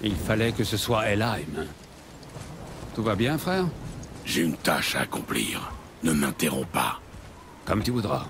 Il fallait que ce soit Helheim. Tout va bien, frère? J'ai une tâche à accomplir. Ne m'interromps pas. Comme tu voudras.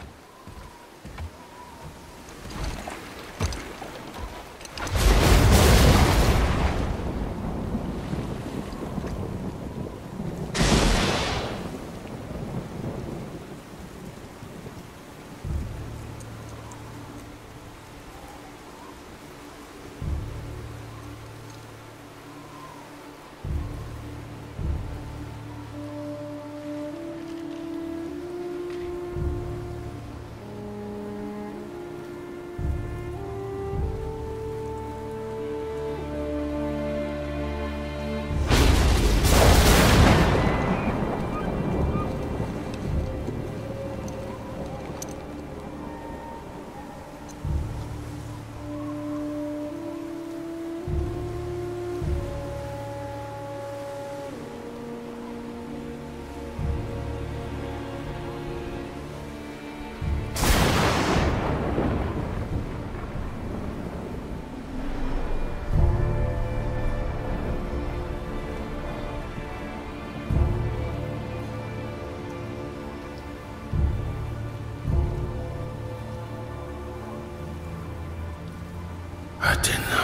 Athéna.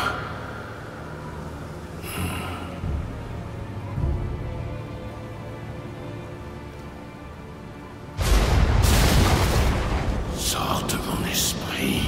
Sors de mon esprit.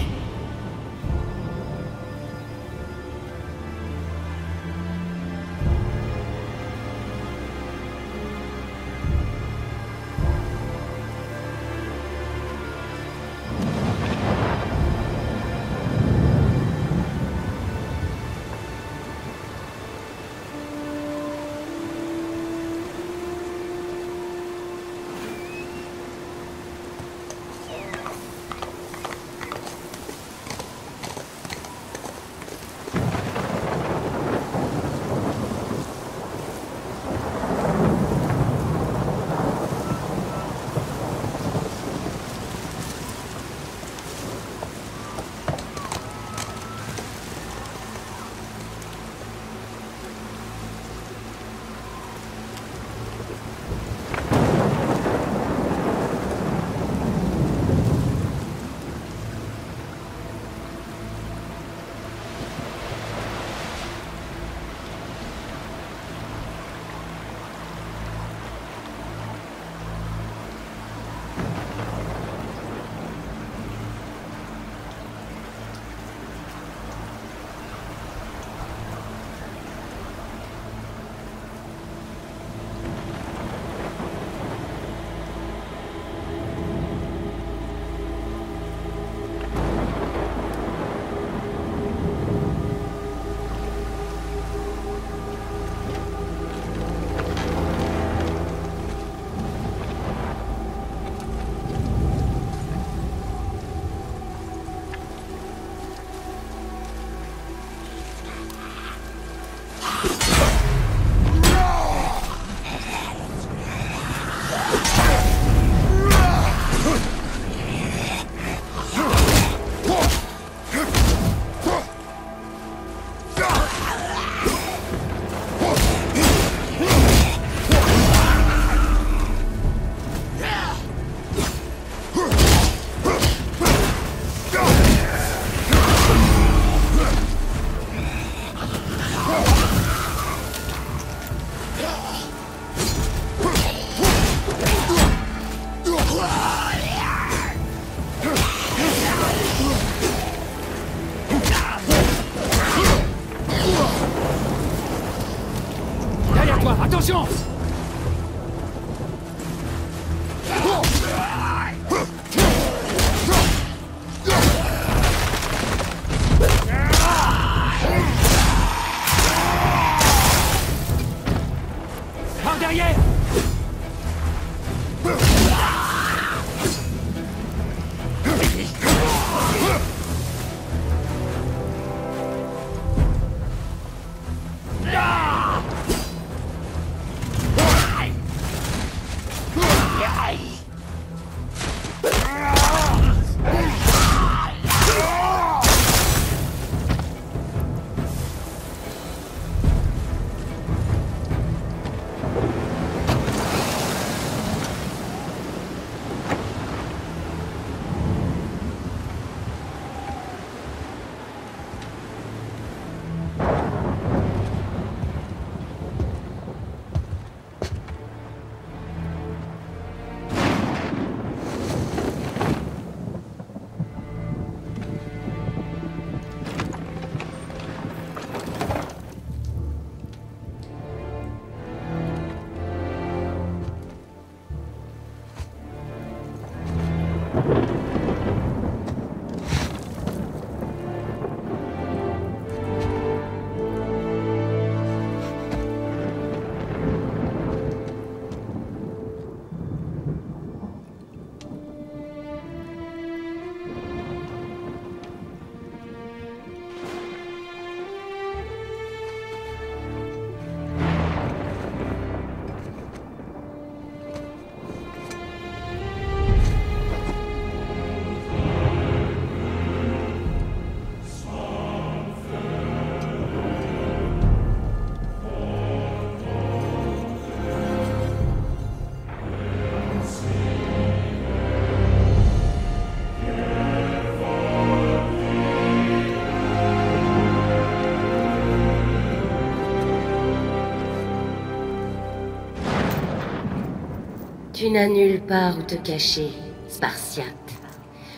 Tu n'as nulle part où te cacher, Spartiate.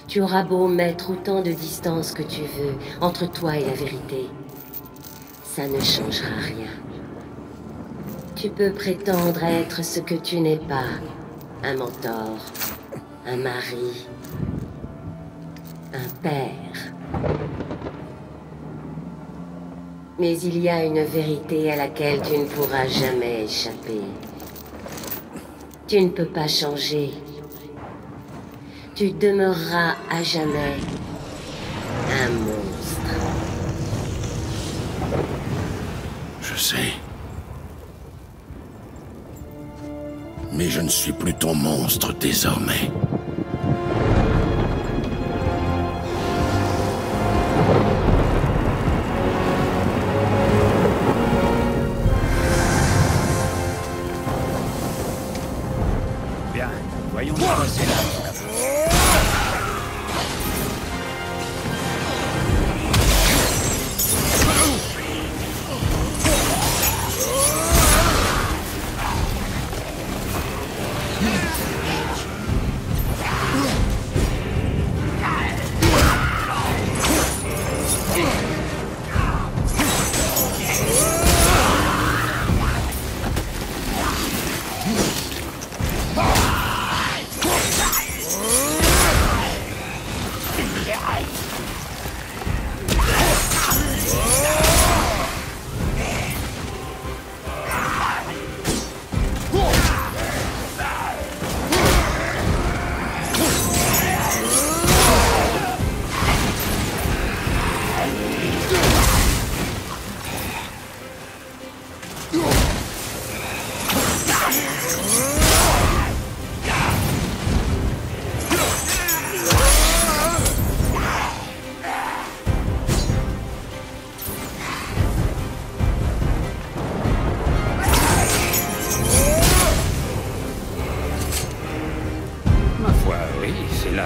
Tu auras beau mettre autant de distance que tu veux entre toi et la vérité. Ça ne changera rien. Tu peux prétendre être ce que tu n'es pas. Un mentor, un mari, un père. Mais il y a une vérité à laquelle tu ne pourras jamais échapper. Tu ne peux pas changer. Tu demeureras à jamais un monstre. Je sais. Mais je ne suis plus ton monstre désormais. Bien, voyons voir c'est là.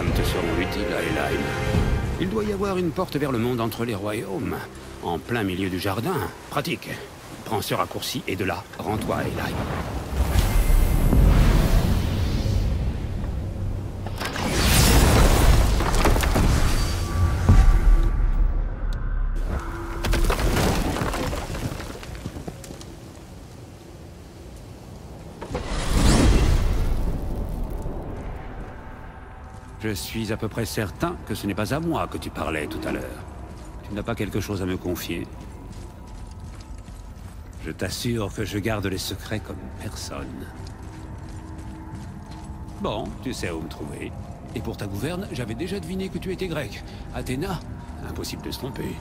Te seront utiles à Helheim. Il doit y avoir une porte vers le monde entre les royaumes, en plein milieu du jardin. Pratique. Prends ce raccourci et de là, rends-toi à Helheim. Je suis à peu près certain que ce n'est pas à moi que tu parlais tout à l'heure. Tu n'as pas quelque chose à me confier? Je t'assure que je garde les secrets comme personne. Bon, tu sais où me trouver. Et pour ta gouverne, j'avais déjà deviné que tu étais grec. Athéna, impossible de se tromper.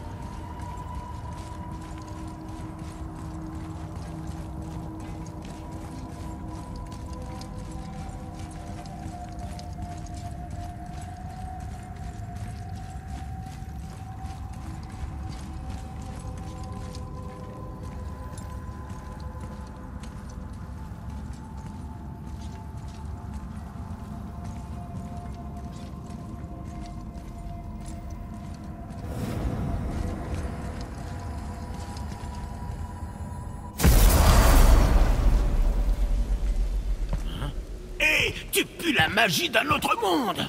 Tu pues la magie d'un autre monde!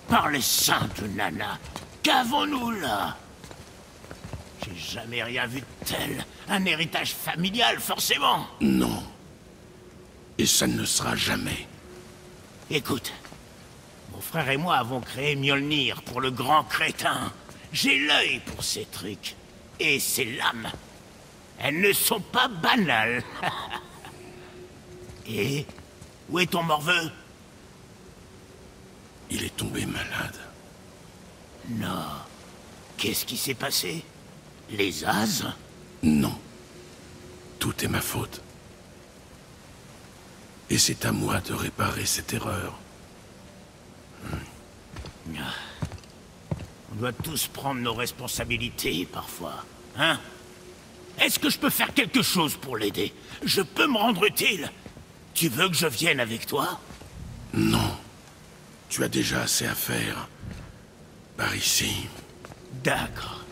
Par les saints de Nana, qu'avons-nous là? J'ai jamais rien vu de tel. Un héritage familial, forcément. Non. Et ça ne le sera jamais. Écoute, Mon frère et moi avons créé Mjolnir pour le grand crétin. J'ai l'œil pour ces trucs. Et ces lames, elles ne sont pas banales. Et où est ton morveux? Il est tombé malade. Non. Qu'est-ce qui s'est passé? Les As? Non. Tout est ma faute. Et c'est à moi de réparer cette erreur. On doit tous prendre nos responsabilités, parfois. Hein? Est-ce que je peux faire quelque chose pour l'aider? Je peux me rendre utile? Tu veux que je vienne avec toi? Non. Tu as déjà assez à faire. Par ici. D'accord.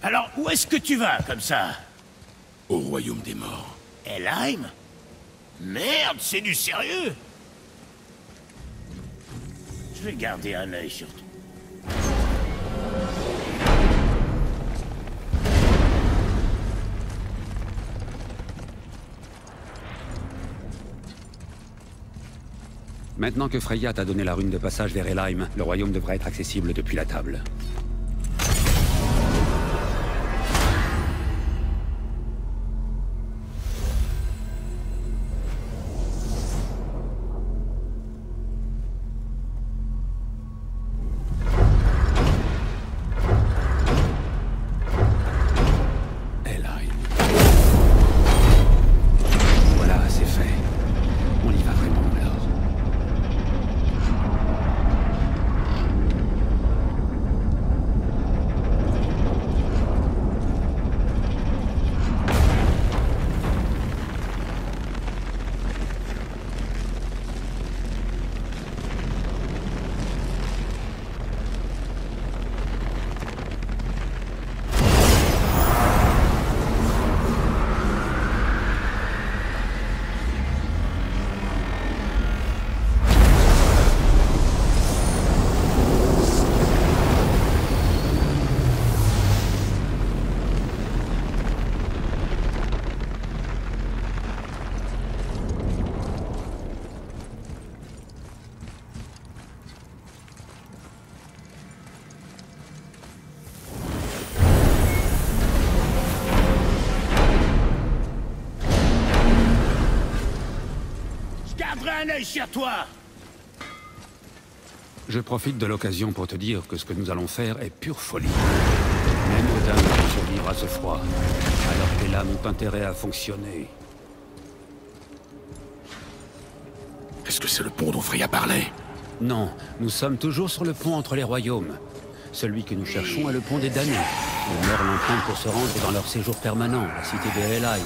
Alors, où est-ce que tu vas, comme ça? Au royaume des morts. Helheim? Merde, c'est du sérieux? Je vais garder un œil sur toi. Maintenant que Freya t'a donné la rune de passage vers Helheim, le royaume devrait être accessible depuis la table. Un œil sur toi! Je profite de l'occasion pour te dire que ce que nous allons faire est pure folie. Même Odin ne peut survivre à ce froid, alors que les lames ont intérêt à fonctionner. Est-ce que c'est le pont dont Freya parlait? Non, nous sommes toujours sur le pont entre les royaumes. Celui que nous cherchons est le pont des damnés. Ils meurent l'empruntent pour se rendre dans leur séjour permanent, la cité de Helheim.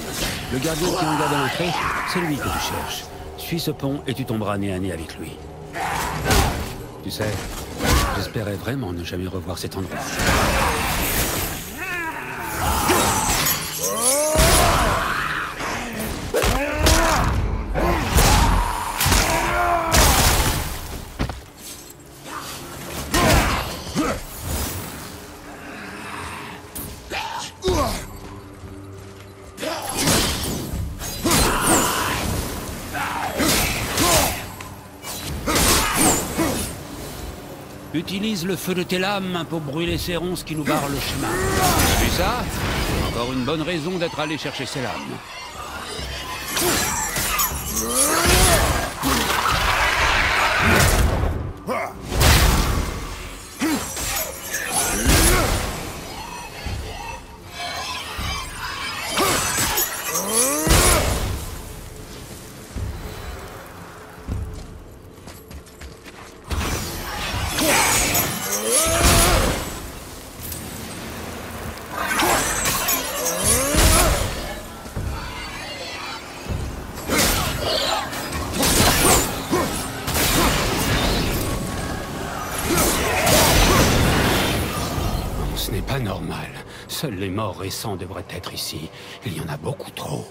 Le gardien qui en garde l'entrée, c'est lui que tu cherches. Suis ce pont et tu tomberas nez à nez avec lui. Tu sais, j'espérais vraiment ne jamais revoir cet endroit. Utilise le feu de tes lames pour brûler ces ronces qui nous barrent le chemin. Tu sais ça? C'est encore une bonne raison d'être allé chercher ces lames. Ce n'est pas normal. Seuls les morts récents devraient être ici. Il y en a beaucoup trop.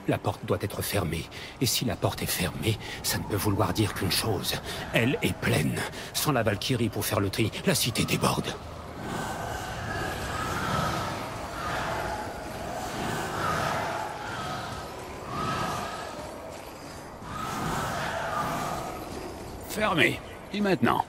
La porte doit être fermée. Et si la porte est fermée, ça ne peut vouloir dire qu'une chose. Elle est pleine. Sans la Valkyrie pour faire le tri, la cité déborde. Fermé. Et maintenant?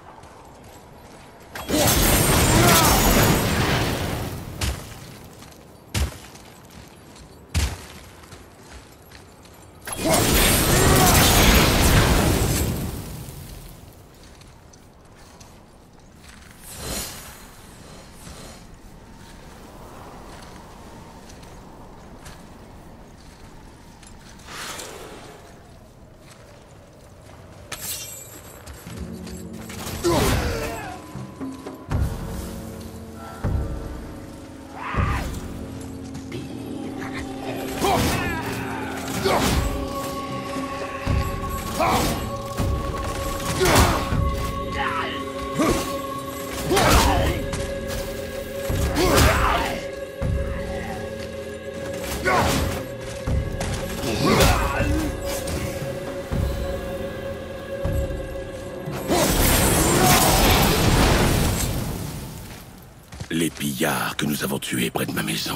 Les pillards que nous avons tués près de ma maison,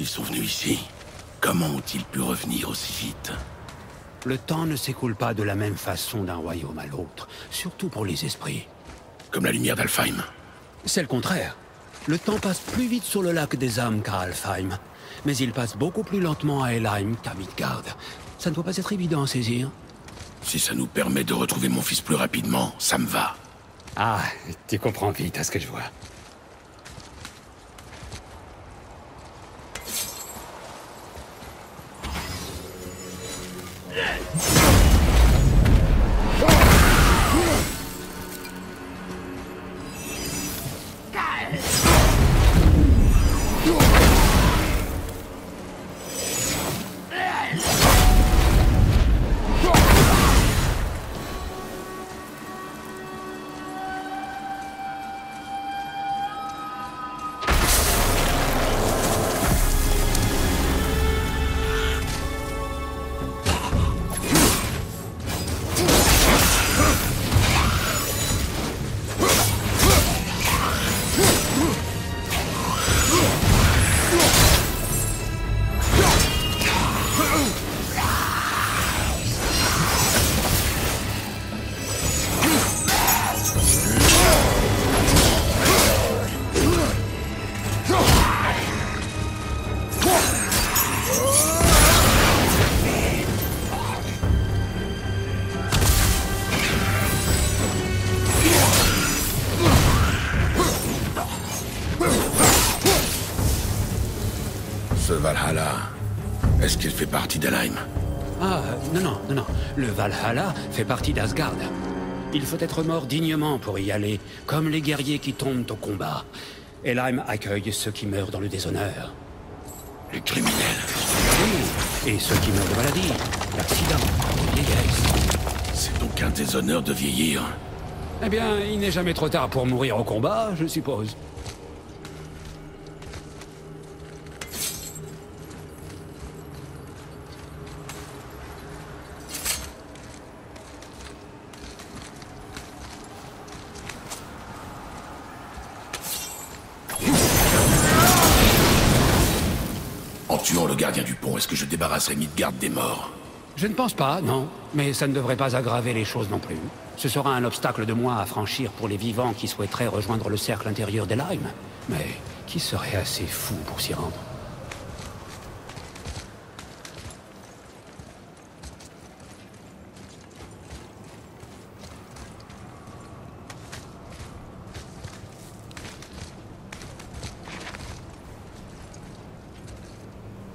ils sont venus ici. Comment ont-ils pu revenir aussi vite? Le temps ne s'écoule pas de la même façon d'un royaume à l'autre, surtout pour les esprits. Comme la lumière d'Alfheim. C'est le contraire. Le temps passe plus vite sur le lac des âmes qu'à Alfheim, mais il passe beaucoup plus lentement à Helheim qu'à Midgard. Ça ne doit pas être évident à saisir. Si ça nous permet de retrouver mon fils plus rapidement, ça me va. Ah, tu comprends vite à ce que je vois. Ce Valhalla, est-ce qu'il fait partie d'Helheim? Ah, non. Le Valhalla fait partie d'Asgard. Il faut être mort dignement pour y aller, comme les guerriers qui tombent au combat. Helheim accueille ceux qui meurent dans le déshonneur. Les criminels. Oui, et ceux qui meurent de maladie, d'accident, de vieillesse. C'est donc un déshonneur de vieillir. Eh bien, il n'est jamais trop tard pour mourir au combat, je suppose. En tuant le gardien du pont, est-ce que je débarrasserai Midgard des morts? Je ne pense pas, non. Mais ça ne devrait pas aggraver les choses non plus. Ce sera un obstacle de moins à franchir pour les vivants qui souhaiteraient rejoindre le cercle intérieur d'Helheim. Mais qui serait assez fou pour s'y rendre?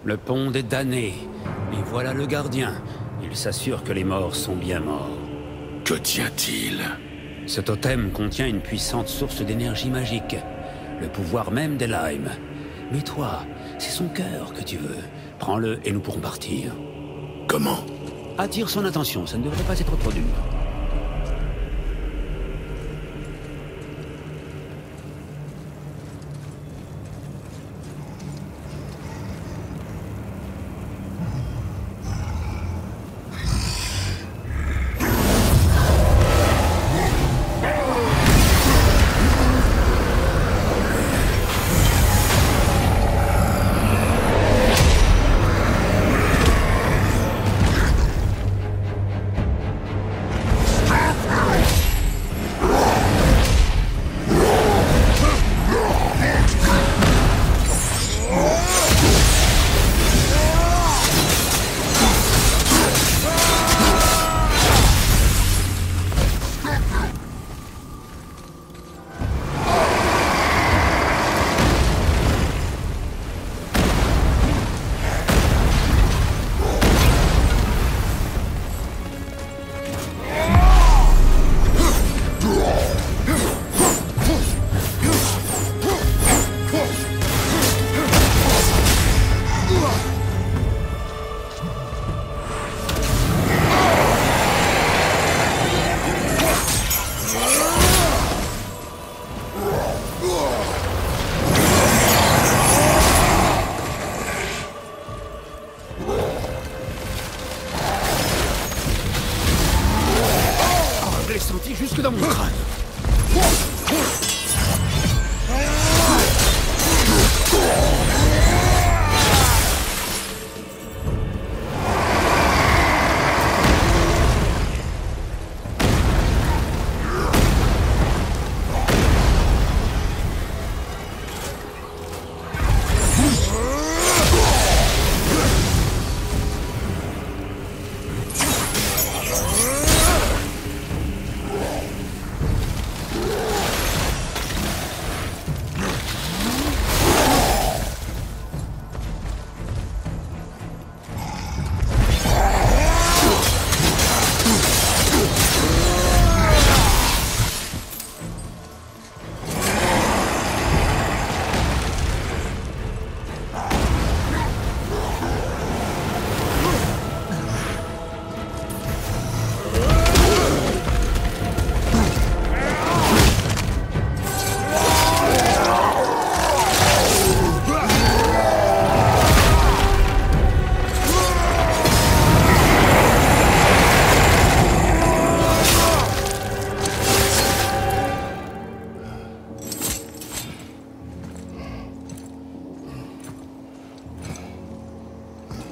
Le pont des damnés. Et voilà le gardien. Il s'assure que les morts sont bien morts. Que tient-il? Ce totem contient une puissante source d'énergie magique. Le pouvoir même d'Helheim. Mais toi, c'est son cœur que tu veux. Prends-le et nous pourrons partir. Comment? Attire son attention, ça ne devrait pas être trop dur.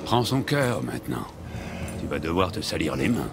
Prends son cœur, maintenant. Tu vas devoir te salir les mains.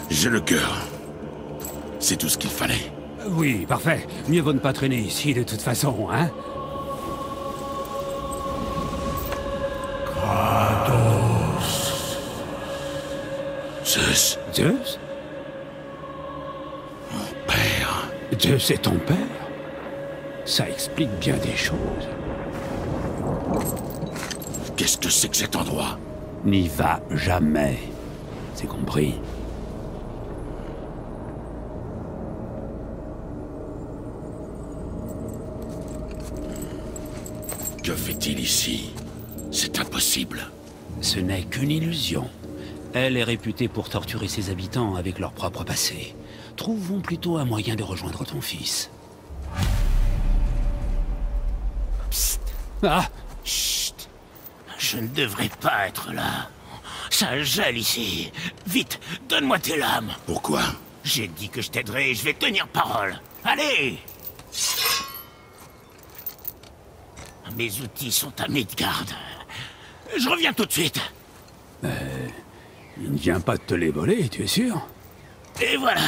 J'ai le cœur. C'est tout ce qu'il fallait. Oui, parfait. Mieux vaut ne pas traîner ici, de toute façon, hein? Kratos. Zeus, Zeus? mon père. Zeus est ton père? Ça explique bien des choses. Qu'est-ce que c'est que cet endroit? N'y va jamais. C'est compris. Que fait-il ici? C'est impossible. Ce n'est qu'une illusion. Elle est réputée pour torturer ses habitants avec leur propre passé. Trouvons plutôt un moyen de rejoindre ton fils. Psst. Ah! Chut. Je ne devrais pas être là. Ça gèle ici. Vite, donne-moi tes lames. Pourquoi? J'ai dit que je t'aiderais et je vais tenir parole. Allez! Mes outils sont à Midgard. Je reviens tout de suite. Il ne vient pas de te les voler, tu es sûr? Et voilà.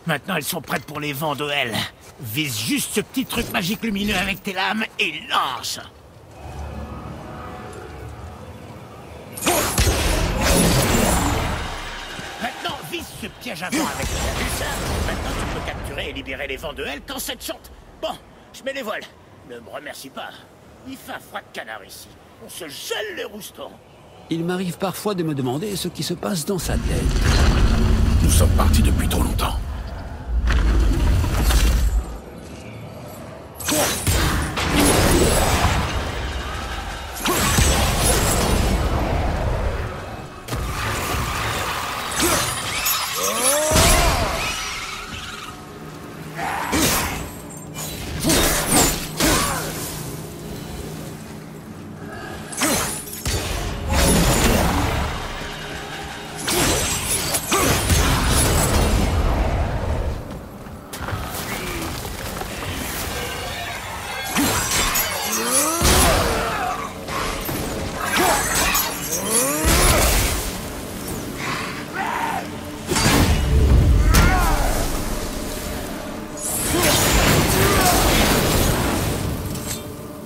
Maintenant, elles sont prêtes pour les vents de Hel. Vise juste ce petit truc magique lumineux avec tes lames et lance. Maintenant, vise ce piège à vent avec le ça. Maintenant, tu peux capturer et libérer les vents de Hel quand ça te chante. Bon, je mets les voiles. Ne me remercie pas. Il fait un froid de canard ici. On se gèle les roustons. Il m'arrive parfois de me demander ce qui se passe dans sa tête. Nous sommes partis depuis trop longtemps.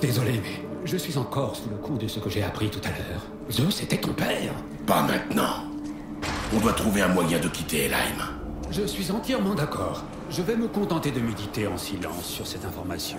Désolé, mais je suis encore sous le coup de ce que j'ai appris tout à l'heure. Zeus était ton père. Pas maintenant. On doit trouver un moyen de quitter Helheim. Je suis entièrement d'accord. Je vais me contenter de méditer en silence sur cette information.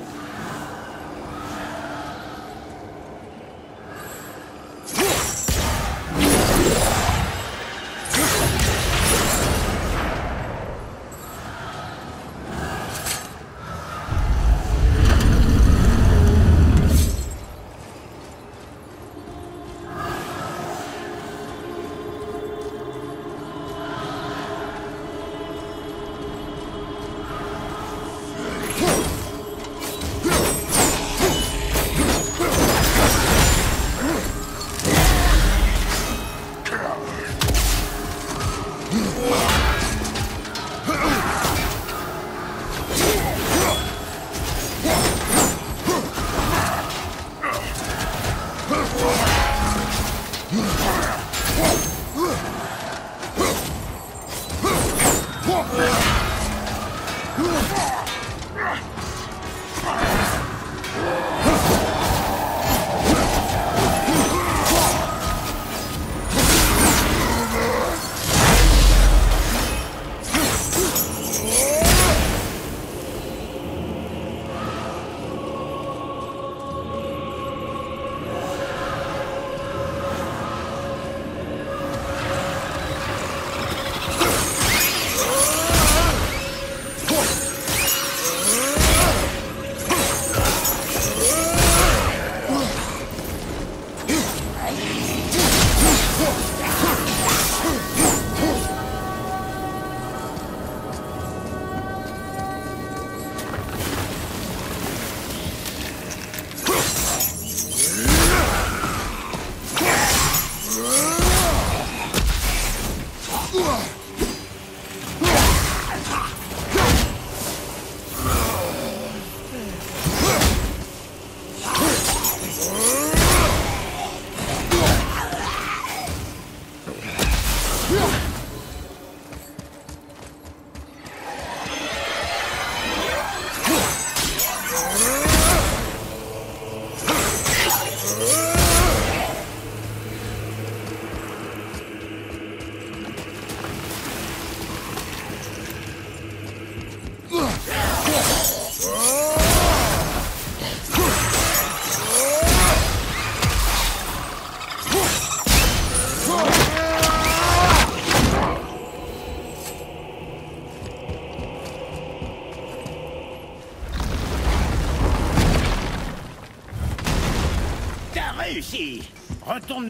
Réussi. Retourne.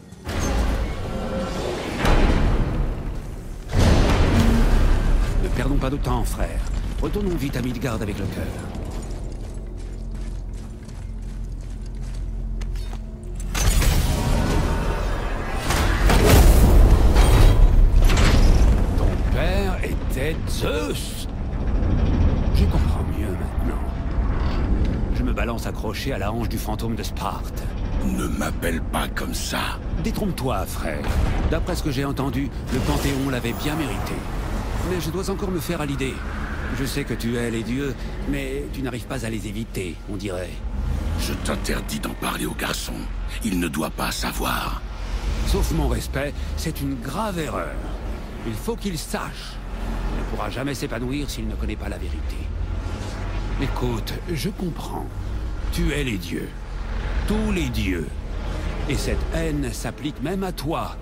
Ne perdons pas de temps, frère. Retournons vite à Midgard avec le cœur. Ton père était Zeus. Je comprends mieux maintenant. Je me balance accroché à la hanche du fantôme de Sparte. Ne m'appelle pas comme ça. Détrompe-toi, frère. D'après ce que j'ai entendu, le Panthéon l'avait bien mérité. Mais je dois encore me faire à l'idée. Je sais que tu es les dieux, mais tu n'arrives pas à les éviter, on dirait. Je t'interdis d'en parler au garçon. Il ne doit pas savoir. Sauf mon respect, c'est une grave erreur. Il faut qu'il sache. Il ne pourra jamais s'épanouir s'il ne connaît pas la vérité. Écoute, je comprends. Tu es les dieux. Tous les dieux. Et cette haine s'applique même à toi.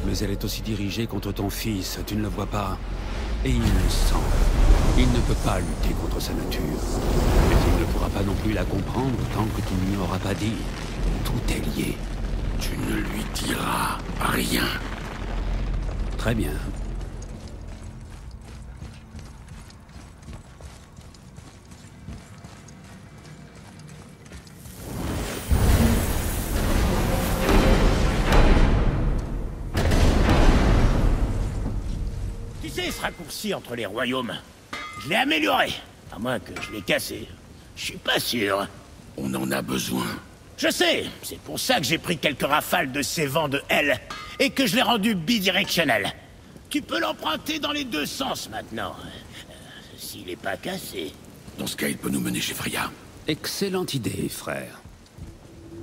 Mais elle est aussi dirigée contre ton fils, tu ne le vois pas. Et il le sent. Il ne peut pas lutter contre sa nature. Mais il ne pourra pas non plus la comprendre tant que tu ne lui auras pas dit. Tout est lié. Tu ne lui diras rien. Très bien. Tu sais, ce raccourci entre les royaumes, je l'ai amélioré. À moins que je l'ai cassé. Je suis pas sûr. On en a besoin. Je sais, c'est pour ça que j'ai pris quelques rafales de ces vents de Hell et que je l'ai rendu bidirectionnel. Tu peux l'emprunter dans les deux sens maintenant. S'il n'est pas cassé. Dans ce cas, il peut nous mener chez Freya. Excellente idée, frère.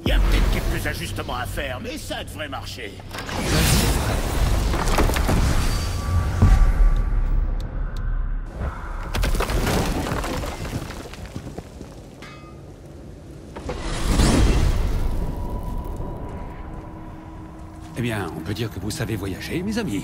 Il y a peut-être quelques ajustements à faire, mais ça devrait marcher. Eh bien, on peut dire que vous savez voyager, mes amis.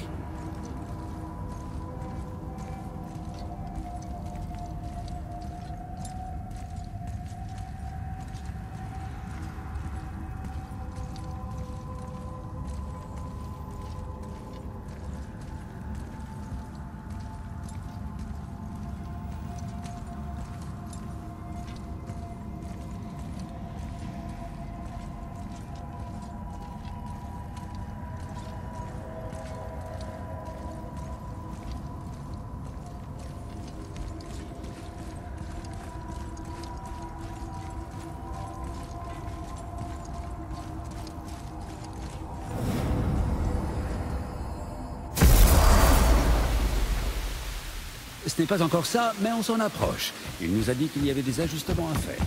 Ce n'est pas encore ça, mais on s'en approche. Il nous a dit qu'il y avait des ajustements à faire.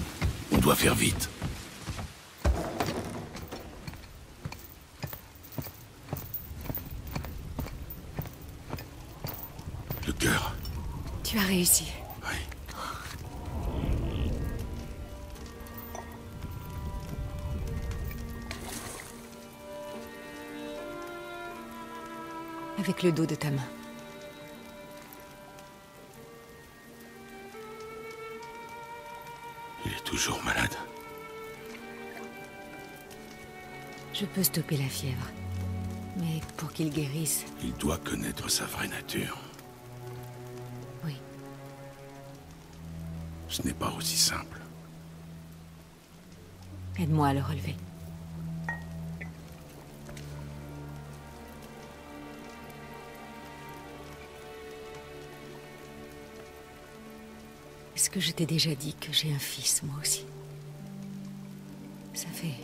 On doit faire vite. Le cœur. Tu as réussi. Oui. Avec le dos de ta main. Il est toujours malade. Je peux stopper la fièvre. Mais pour qu'il guérisse... Il doit connaître sa vraie nature. Oui. Ce n'est pas aussi simple. Aide-moi à le relever. Est-ce que je t'ai déjà dit que j'ai un fils, moi aussi? Ça fait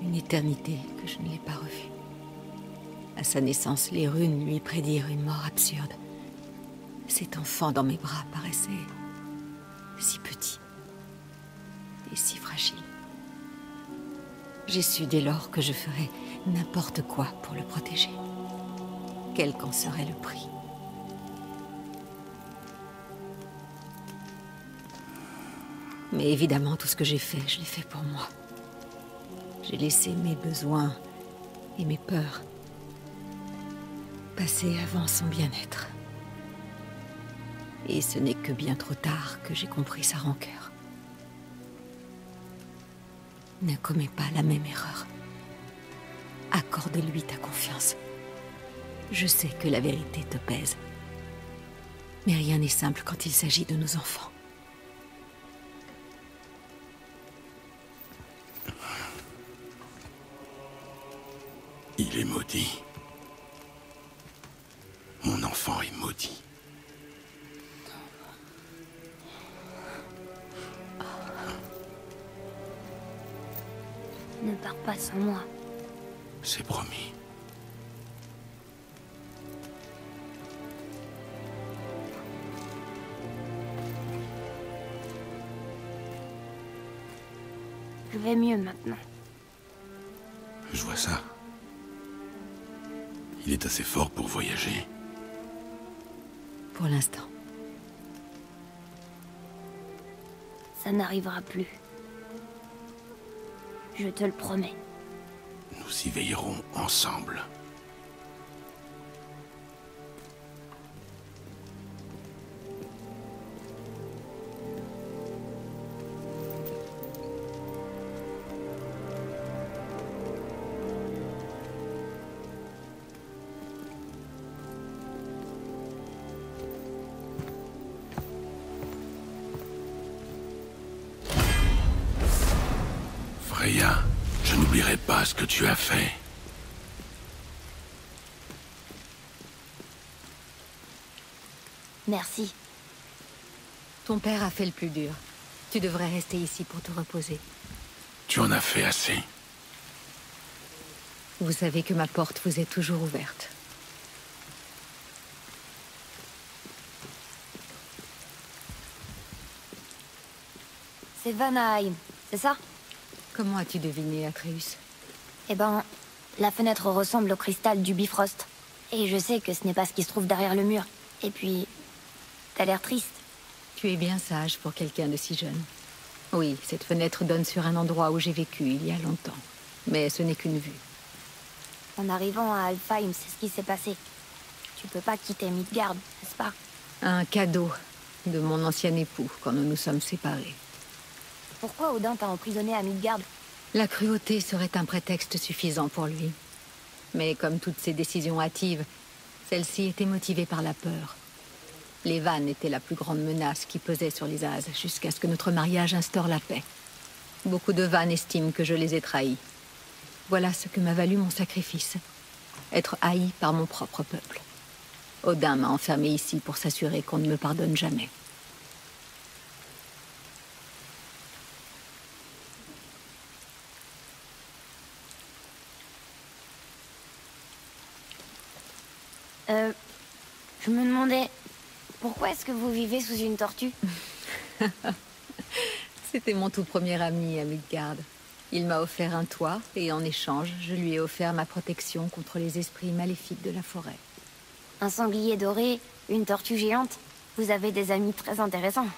une éternité que je ne l'ai pas revu. À sa naissance, les runes lui prédirent une mort absurde. Cet enfant dans mes bras paraissait si petit et si fragile. J'ai su dès lors que je ferais n'importe quoi pour le protéger, quel qu'en serait le prix. Mais évidemment, tout ce que j'ai fait, je l'ai fait pour moi. J'ai laissé mes besoins et mes peurs passer avant son bien-être. Et ce n'est que bien trop tard que j'ai compris sa rancœur. Ne commets pas la même erreur. Accorde-lui ta confiance. Je sais que la vérité te pèse. Mais rien n'est simple quand il s'agit de nos enfants. Il est maudit. Mon enfant est maudit. Ne pars pas sans moi. C'est promis. Je vais mieux maintenant. Je vois ça. Il est assez fort pour voyager. Pour l'instant. Ça n'arrivera plus. Je te le promets. Nous y veillerons ensemble. Freya, je n'oublierai pas ce que tu as fait. Merci. Ton père a fait le plus dur. Tu devrais rester ici pour te reposer. Tu en as fait assez. Vous savez que ma porte vous est toujours ouverte. C'est Vanaheim, c'est ça? Comment as-tu deviné, Atreus? Eh ben, la fenêtre ressemble au cristal du Bifrost. Et je sais que ce n'est pas ce qui se trouve derrière le mur. Et puis, t'as l'air triste. Tu es bien sage pour quelqu'un de si jeune. Oui, cette fenêtre donne sur un endroit où j'ai vécu il y a longtemps. Mais ce n'est qu'une vue. En arrivant à Alfheim, c'est ce qui s'est passé. Tu peux pas quitter Midgard, n'est-ce pas? Un cadeau de mon ancien époux quand nous nous sommes séparés. Pourquoi Odin t'a emprisonné à Midgard? La cruauté serait un prétexte suffisant pour lui. Mais comme toutes ses décisions hâtives, celle-ci était motivée par la peur. Les vannes étaient la plus grande menace qui pesait sur les Ases jusqu'à ce que notre mariage instaure la paix. Beaucoup de vannes estiment que je les ai trahis. Voilà ce que m'a valu mon sacrifice. Être haï par mon propre peuple. Odin m'a enfermé ici pour s'assurer qu'on ne me pardonne jamais. Je me demandais, pourquoi est-ce que vous vivez sous une tortue? C'était mon tout premier ami à Midgard. Il m'a offert un toit et en échange, je lui ai offert ma protection contre les esprits maléfiques de la forêt. Un sanglier doré, une tortue géante. Vous avez des amis très intéressants.